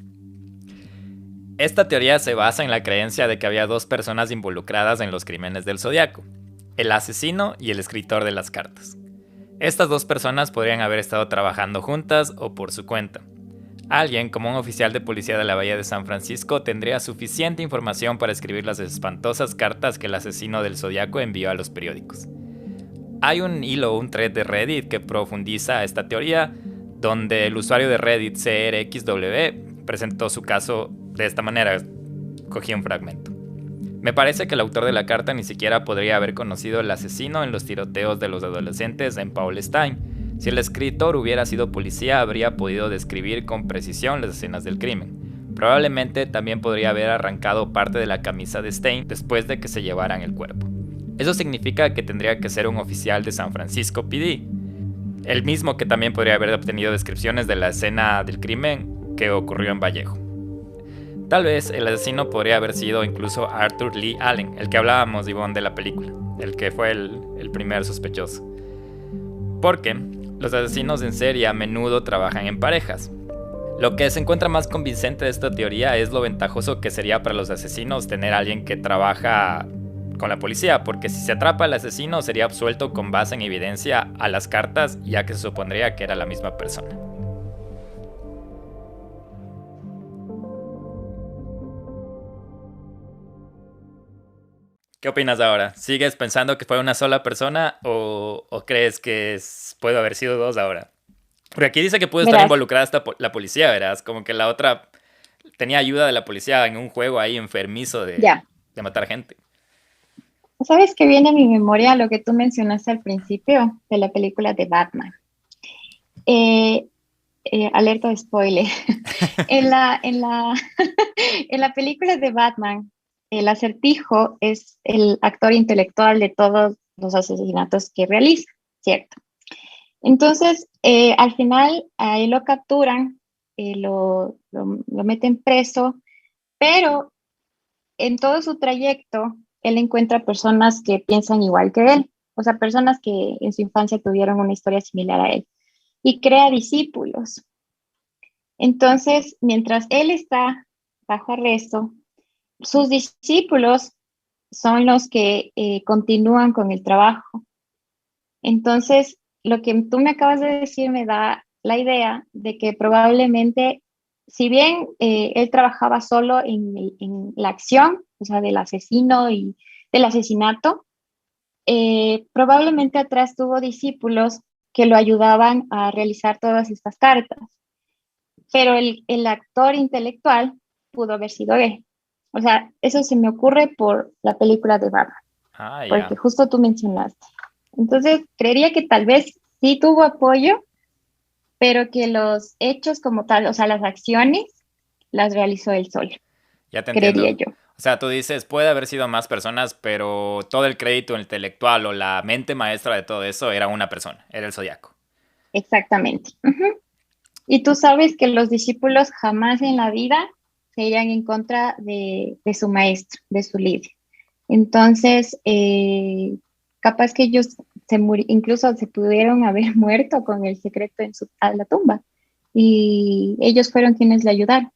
Esta teoría se basa en la creencia de que había dos personas involucradas en los crímenes del zodiaco, el asesino y el escritor de las cartas. Estas dos personas podrían haber estado trabajando juntas o por su cuenta. Alguien, como un oficial de policía de la Bahía de San Francisco, tendría suficiente información para escribir las espantosas cartas que el asesino del zodiaco envió a los periódicos. Hay un hilo, un thread de Reddit que profundiza esta teoría, donde el usuario de Reddit CRXW presentó su caso de esta manera. Cogí un fragmento. Me parece que el autor de la carta ni siquiera podría haber conocido al asesino en los tiroteos de los adolescentes en Paul Stein. Si el escritor hubiera sido policía, habría podido describir con precisión las escenas del crimen. Probablemente también podría haber arrancado parte de la camisa de Stein después de que se llevaran el cuerpo. Eso significa que tendría que ser un oficial de San Francisco PD, el mismo que también podría haber obtenido descripciones de la escena del crimen que ocurrió en Vallejo. Tal vez el asesino podría haber sido incluso Arthur Lee Allen, el que hablábamos, Ivonne, de la película, el que fue el primer sospechoso. Porque los asesinos en serie a menudo trabajan en parejas. Lo que se encuentra más convincente de esta teoría es lo ventajoso que sería para los asesinos tener a alguien que trabaja con la policía, porque si se atrapa al asesino sería absuelto con base en evidencia a las cartas, ya que se supondría que era la misma persona. ¿Qué opinas ahora? ¿Sigues pensando que fue una sola persona o crees que puede haber sido dos ahora? Porque aquí dice que pudo estar Verás, involucrada hasta la policía, ¿verdad? Como que la otra tenía ayuda de la policía en un juego ahí enfermizo ya. de matar gente. ¿Sabes qué viene a mi memoria lo que tú mencionaste al principio de la película de Batman? Eh, alerta de spoiler. En la en la película de Batman, el Acertijo es el actor intelectual de todos los asesinatos que realiza, ¿cierto? Entonces, al final, a él lo capturan, lo meten preso, pero en todo su trayecto, él encuentra personas que piensan igual que él, o sea, personas que en su infancia tuvieron una historia similar a él, y crea discípulos. Entonces, mientras él está bajo arresto, sus discípulos son los que continúan con el trabajo. Entonces, lo que tú me acabas de decir me da la idea de que probablemente, si bien él trabajaba solo en la acción, o sea, del asesino y del asesinato, probablemente atrás tuvo discípulos que lo ayudaban a realizar todas estas cartas, pero el actor intelectual pudo haber sido él. O sea, eso se me ocurre por la película de Barbara, Ah, porque ya. justo tú mencionaste. Entonces, creería que tal vez sí tuvo apoyo, pero que los hechos como tal, o sea, las acciones, las realizó él solo, Ya te creería entiendo. yo. O sea, tú dices, puede haber sido más personas, pero todo el crédito intelectual o la mente maestra de todo eso era una persona, era el Zodiaco. Exactamente. Ujú. Y tú sabes que los discípulos jamás en la vida se irían en contra de su maestro, de su líder. Entonces, capaz que ellos incluso se pudieron haber muerto con el secreto a la tumba. Y ellos fueron quienes le ayudaron.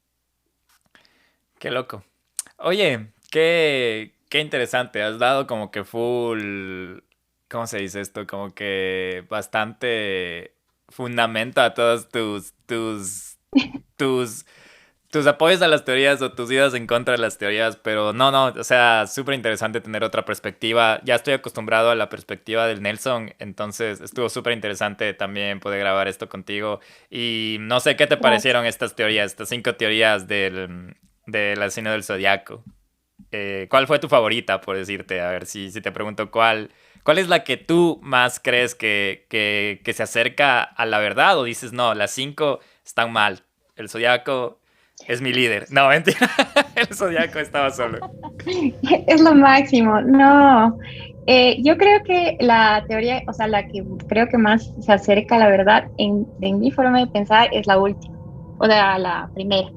Qué loco. Oye, qué interesante. Has dado como que full, ¿cómo se dice esto? Como que bastante fundamento a todos tus tus apoyos a las teorías o tus idas en contra de las teorías, pero no, no, o sea, súper interesante tener otra perspectiva. Ya estoy acostumbrado a la perspectiva del Nelson, entonces estuvo súper interesante también poder grabar esto contigo. Y no sé qué te Gracias. parecieron estas teorías, estas 5 teorías del asesino del Zodiaco. ¿Cuál fue tu favorita, por decirte? A ver, si te pregunto cuál es la que tú más crees que se acerca a la verdad o dices, no, las 5 están mal. El Zodiaco es mi líder. No, mentira. El Zodiaco estaba solo. Es lo máximo. No, yo creo que la teoría, o sea, la que creo que más se acerca a la verdad en mi forma de pensar es la última, o sea, la primera,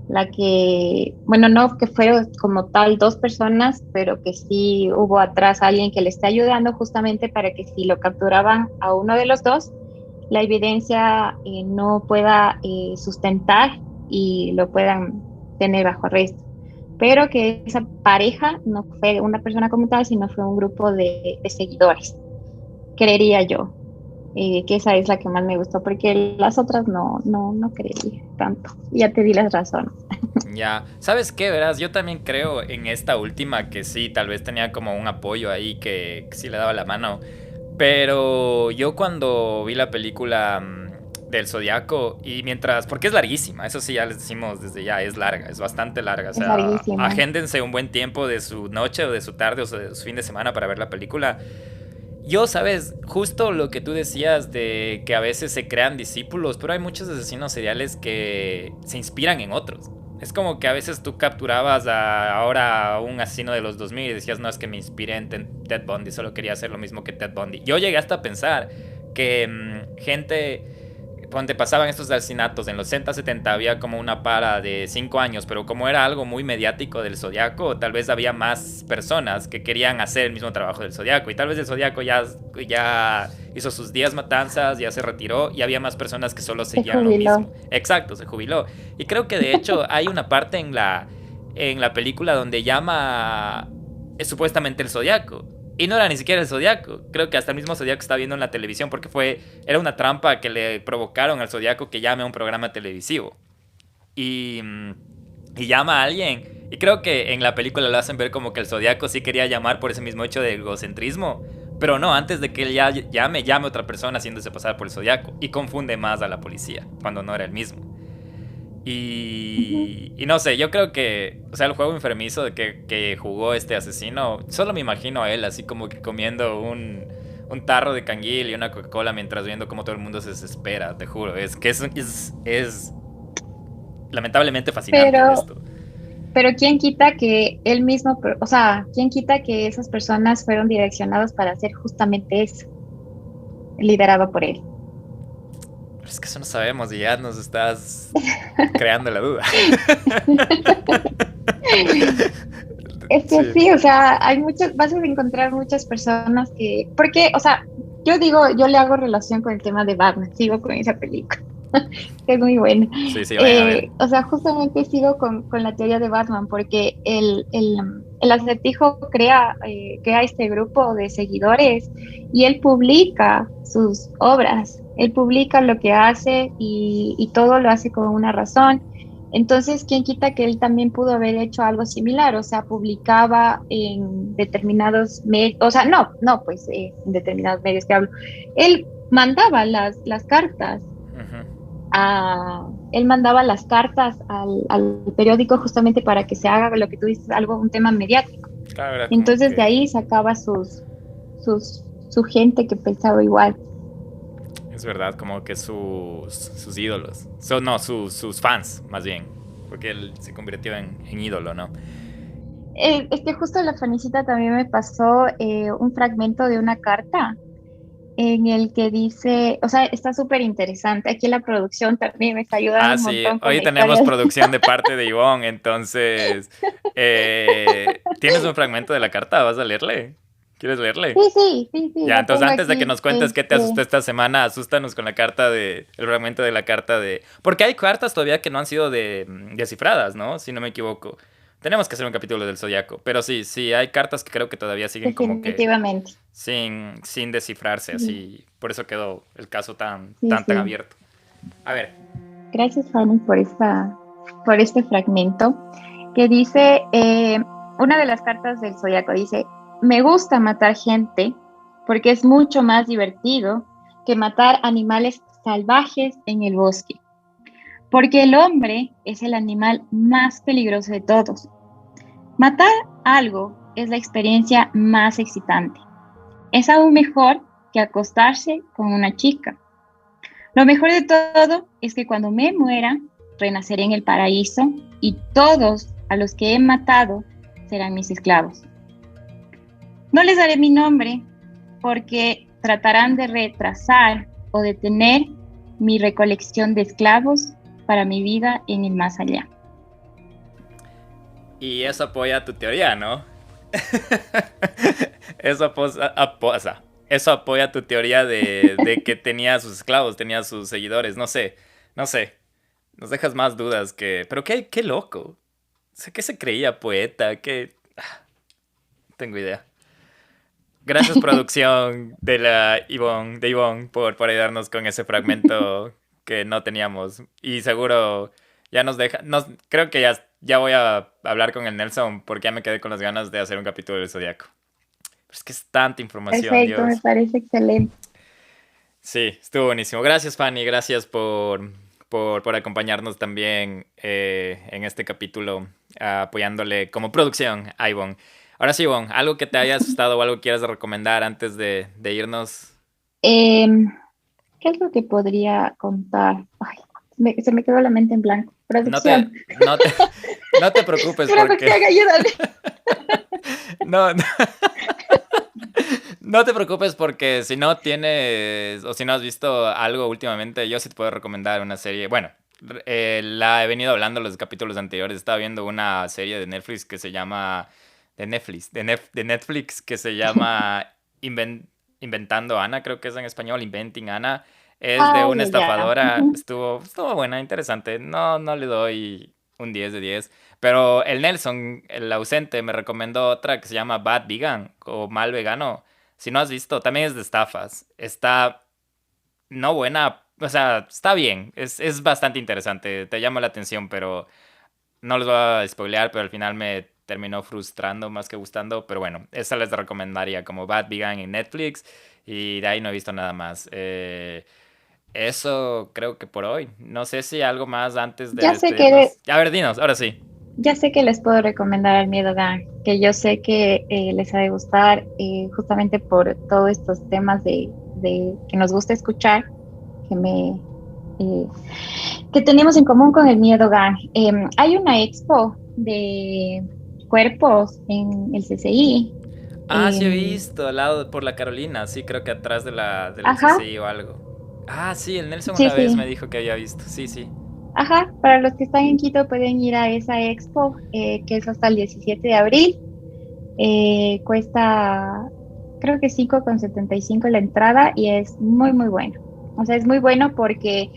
la que, bueno, no que fueron como tal dos personas, pero que sí hubo atrás alguien que le esté ayudando justamente para que si lo capturaban a uno de los dos, la evidencia no pueda sustentar y lo puedan tener bajo arresto. Pero que esa pareja no fue una persona como tal, sino fue un grupo de seguidores, creería yo. Que esa es la que más me gustó, porque las otras no creería tanto. Ya te di las razones. Ya, ¿sabes qué? Verás, yo también creo en esta última que sí, tal vez tenía como un apoyo ahí que sí le daba la mano. Pero yo cuando vi la película del Zodiaco y mientras, porque es larguísima, eso sí ya les decimos desde ya, es larga, es bastante larga, o Es sea, larguísima. agéndense un buen tiempo de su noche o de su tarde o de su fin de semana para ver la película. Yo, sabes, justo lo que tú decías de que a veces se crean discípulos, pero hay muchos asesinos seriales que se inspiran en otros. Es como que a veces tú capturabas ahora a un asesino de los 2000 y decías, no, es que me inspiré en Ted Bundy, solo quería hacer lo mismo que Ted Bundy. Yo llegué hasta a pensar que gente donde pasaban estos asesinatos en los 60, 70 había como una para de 5 años, pero como era algo muy mediático del Zodiaco, tal vez había más personas que querían hacer el mismo trabajo del Zodiaco y tal vez el Zodiaco ya hizo sus 10 matanzas, ya se retiró y había más personas que solo Se seguían lo jubiló. mismo. Exacto, se jubiló. Y creo que de hecho hay una parte en la película donde llama supuestamente el Zodiaco. Y no era ni siquiera el Zodiaco. Creo que hasta el mismo Zodiaco está viendo en la televisión porque era una trampa que le provocaron al Zodiaco que llame a un programa televisivo. Y, y llama a alguien. Y creo que en la película lo hacen ver como que el Zodiaco sí quería llamar por ese mismo hecho de egocentrismo. Pero no, antes de que él ya llame a otra persona haciéndose pasar por el Zodiaco. Y confunde más a la policía cuando no era el mismo. Ujú. Y no sé, yo creo que, o sea, el juego enfermizo de que jugó este asesino, solo me imagino a él así como que comiendo un tarro de canguil y una Coca-Cola mientras viendo cómo todo el mundo se desespera, te juro. Es que es lamentablemente fascinante Pero, esto. pero quién quita que él mismo, o sea, quién quita que esas personas fueron direccionadas para hacer justamente eso, liderado por él. Pero es que eso no sabemos y ya nos estás creando la duda. Es que Sí. sí, o sea, vas a encontrar muchas personas porque, o sea, yo digo, yo le hago relación con el tema de Batman, sigo con esa película, que es muy buena. Sí, sí, vayan a ver. O sea, justamente sigo con la teoría de Batman, porque el acertijo crea este grupo de seguidores y él publica sus obras, él publica lo que hace y todo lo hace con una razón. Entonces, ¿quién quita que él también pudo haber hecho algo similar? O sea, publicaba en determinados medios, o sea, pues en determinados medios que hablo. Él mandaba las cartas Ujú. él mandaba las cartas al periódico justamente para que se haga lo que tú dices, algo, un tema mediático. Claro, era como Entonces de que ahí sacaba su gente que pensaba igual. es verdad, como que sus ídolos. No, sus fans, más bien. Porque él se convirtió en ídolo, ¿no? Es que justo la Fanicita también me pasó un fragmento de una carta en el que dice, o sea, está súper interesante. Aquí la producción también me está ayudando Ah, un sí, montón con hoy la tenemos historia. producción de parte de Ivonne, entonces... ¿tienes un fragmento de la carta? ¿Vas a leerle? ¿Quieres leerle? Sí, Ya, la entonces tengo antes de que aquí. nos cuentes qué te asustó esta semana, asústanos con la carta el fragmento de la carta de... Porque hay cartas todavía que no han sido descifradas, ¿no? Si no me equivoco. Tenemos que hacer un capítulo del Zodiaco. Pero sí, sí, hay cartas que creo que todavía siguen como que Definitivamente. sin descifrarse, así. Por eso quedó el caso Sí, tan sí. abierto. A ver. Gracias, Fanny, por este fragmento que dice, una de las cartas del zodiaco dice, me gusta matar gente porque es mucho más divertido que matar animales salvajes en el bosque, porque el hombre es el animal más peligroso de todos. Matar algo es la experiencia más excitante. Es aún mejor que acostarse con una chica. Lo mejor de todo es que cuando me muera, renaceré en el paraíso y todos a los que he matado serán mis esclavos. No les daré mi nombre porque tratarán de retrasar o detener mi recolección de esclavos para mi vida en el más allá. Y eso apoya tu teoría, ¿no? Eso apoya tu teoría de que tenía sus esclavos, tenía sus seguidores, no sé, no sé. Nos dejas más dudas que... Pero qué loco. O sea, ¿qué se creía poeta? ¿Qué? No tengo idea. Gracias, producción de Ivonne por ayudarnos con ese fragmento que no teníamos. Y seguro ya nos deja... creo que ya voy a hablar con el Nelson porque ya me quedé con las ganas de hacer un capítulo del Zodíaco. Pero es que es tanta información, Perfecto, me Dios. parece excelente. Sí, estuvo buenísimo. Gracias, Fanny. Gracias por acompañarnos también en este capítulo, apoyándole como producción a Ivonne. Ahora sí, Ivonne, algo que te haya asustado o algo que quieras recomendar antes de irnos. Eh, ¿Qué es lo que podría contar? Ay, se me quedó la mente en blanco. No te, Producción. no te, no te preocupes Espera, porque porque... ayúdame. No, no, no te preocupes porque si no tienes o si no has visto algo últimamente, yo sí te puedo recomendar una serie. Bueno, la he venido hablando en los capítulos anteriores. Estaba viendo una serie de Netflix que se llama... De Netflix que se llama Inventando Ana, creo que es en español, Inventing Ana. Es de Ah, una ya, ya. estafadora. Ujú. Estuvo buena, interesante. No le doy un 10 de 10. Pero el Nelson, el ausente, me recomendó otra que se llama Bad Vegan o Mal Vegano. Si no has visto, también es de estafas. Está no buena, o sea, está bien. Es bastante interesante. Te llama la atención, pero no les voy a spoilear, pero al final me terminó frustrando más que gustando. Pero bueno, esa les recomendaría como Bad Vegan en Netflix. Y de ahí no he visto nada más. Eso creo que por hoy. No sé si algo más antes de Ya sé que despedirnos. A ver, dinos, ahora sí. Ya sé que les puedo recomendar el Miedo Gang, que yo sé que les ha de gustar justamente por todos estos temas de que nos gusta escuchar, que me eh, que tenemos en común con el Miedo Gang. Hay una expo de cuerpos en el CCI. Ah, sí he visto, al lado por la Carolina. Sí, creo que atrás del Ajá, CCI o algo. Ah, sí, el Nelson sí, una vez me sí. dijo que había visto. Sí, sí. Ajá, para los que están en Quito pueden ir a esa expo que es hasta el 17 de abril. Cuesta, creo que 5,75 la entrada y es muy, muy bueno. O sea, es muy bueno porque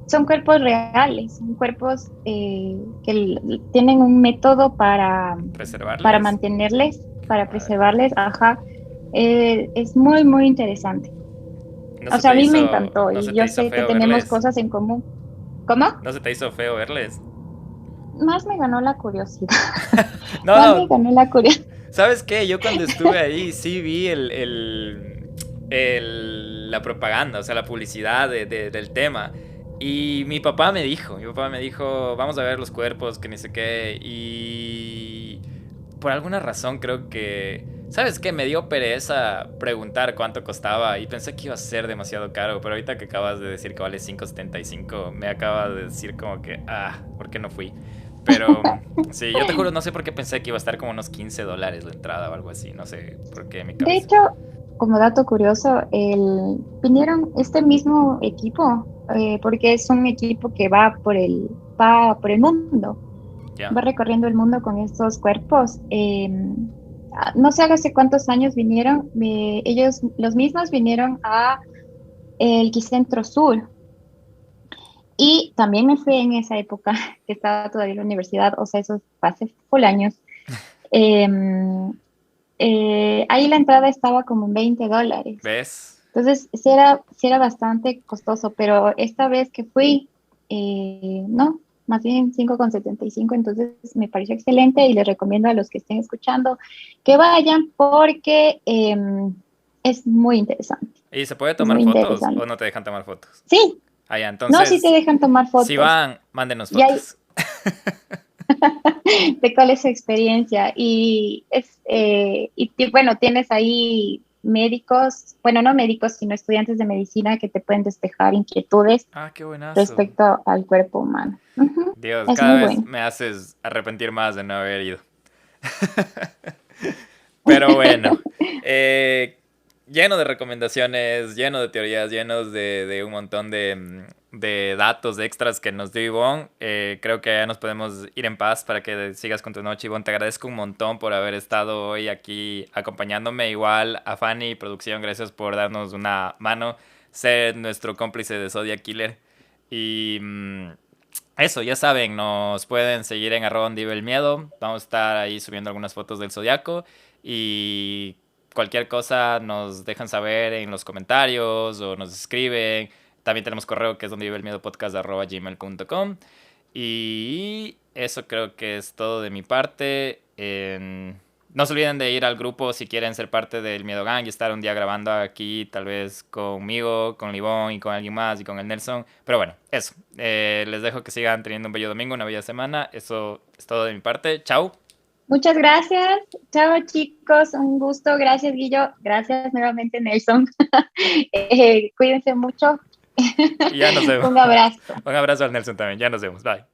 son cuerpos reales, son cuerpos que tienen un método para Preservarles. mantenerles, para Ah, preservarles. Ajá, es muy, muy interesante. ¿no O se sea, a te mí me hizo, encantó no y se te yo hizo sé que feo tenemos verles? cosas en común. ¿Cómo? ¿No se te hizo feo verles? Más me ganó la curiosidad. No, Más me no. ganó la curiosidad. ¿Sabes qué? Yo cuando estuve ahí sí vi la propaganda, o sea, la publicidad del tema. Y mi papá me dijo, vamos a ver los cuerpos, que ni sé qué. Y por alguna razón creo que, ¿sabes qué? Me dio pereza preguntar cuánto costaba y pensé que iba a ser demasiado caro. Pero ahorita que acabas de decir que vale 5,75, me acaba de decir como que, ¿por qué no fui? Pero sí, yo te juro, no sé por qué pensé que iba a estar como unos $15 la entrada o algo así. No sé por qué en mi De cabeza. hecho, como dato curioso, vinieron este mismo equipo, porque es un equipo que va por el mundo, Ya. va recorriendo el mundo con estos cuerpos. no sé hace cuántos años vinieron, ellos, los mismos vinieron a el Quicentro Sur. Y también me fui en esa época que estaba todavía en la universidad, o sea, eso fue hace full años. Em, Ahí la entrada estaba como en $20. ¿Ves? Entonces, sí era bastante costoso, pero esta vez que fui, no, más bien 5,75. Entonces me pareció excelente y les recomiendo a los que estén escuchando que vayan porque es muy interesante, ¿Y se puede es tomar muy fotos o interesante. no te dejan tomar fotos? Sí, Ah, ya, no, sí te entonces, dejan tomar si fotos. van, mándenos Y hay, fotos. de cuál es su experiencia. Bueno, tienes ahí médicos, bueno, no médicos, sino estudiantes de medicina que te pueden despejar inquietudes Ah, qué buenazo. respecto al cuerpo humano. Ujú. Dios, Es cada muy vez bueno. me haces arrepentir más de no haber ido. Pero bueno, eh, lleno de recomendaciones, lleno de teorías, llenos de un montón de datos extras que nos dio Ivonne. Creo que ya nos podemos ir en paz para que sigas con tu noche, Ivonne. Te agradezco un montón por haber estado hoy aquí acompañándome. Igual a Fanny y producción, gracias por darnos una mano, ser nuestro cómplice de Zodiac Killer. Y eso, ya saben, nos pueden seguir en @dondeviveelmiedo. Vamos a estar ahí subiendo algunas fotos del Zodiaco. Y cualquier cosa nos dejan saber en los comentarios o nos escriben. También tenemos correo que es dondeviveelmiedopodcast@gmail.com. Y eso creo que es todo de mi parte. No se olviden de ir al grupo si quieren ser parte del Miedo Gang y estar un día grabando aquí, tal vez conmigo, con Libón y con alguien más y con el Nelson. Pero bueno, eso. Les dejo que sigan teniendo un bello domingo, una bella semana. Eso es todo de mi parte. Chao. Muchas gracias. Chao, chicos. Un gusto. Gracias, Guillo. Gracias nuevamente, Nelson. Cuídense mucho. Y ya nos vemos. Un abrazo. Un abrazo al Nelson también. Ya nos vemos. Bye.